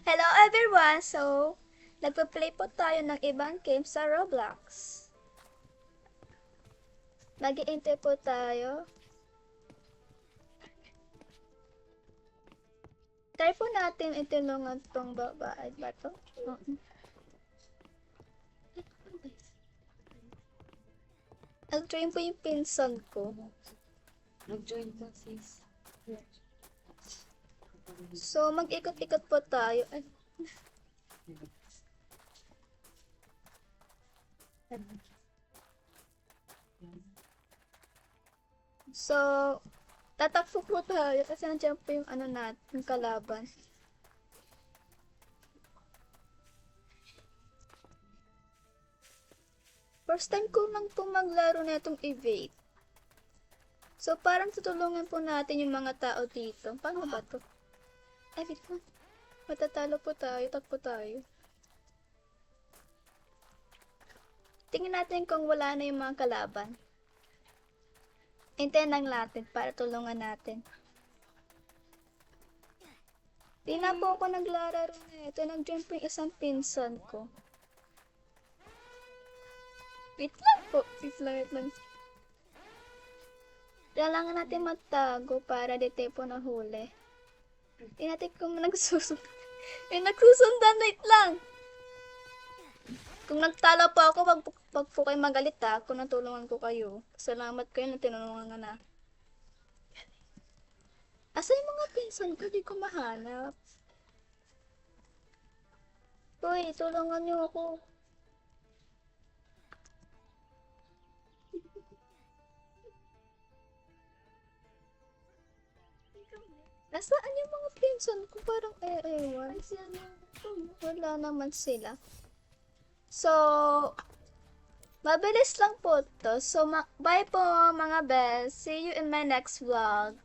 Hello everyone! So, nagpa-play po tayo ng ibang game sa Roblox. Mag-i-enter po tayo. Try po natin itulungan tong babae ba to? Nag-join po yung pinsan ko. Nag-join ka, sis. So, mag-ikot-ikot po tayo. Ay. So, tatakbo po tayo kasi nandiyan po yung ano natin, yung kalaban. First time ko lang po maglaro na itong evade. So, parang tutulungan po natin yung mga tao dito. Paano ba to? Ay, wait lang. Matatalo po tayo, takbo tayo. Tingnan natin kung wala na yung mga kalaban. Hintayin lang natin para tulungan natin. Di na po ako naglalaro na ito. Nag-join po yung isang pinsan ko. Wait lang po. Wait lang. Kailangan natin magtago para di tayo po nahuli. Hindi natin kung nagsusundan. May nagsusundan. Wait lang. Kung nagtalo po ako, wag po kayo magalit ha. Kung natulungan ko kayo. Salamat kayo na tinulungan na. Asa yung mga pinsan ko? Di ko mahanap. Uy, tulungan niyo ako. Nasaan yung mga pinsan ko? Parang ewan. Wala naman sila. So, mabilis lang po to. So, bye po mga best. See you in my next vlog.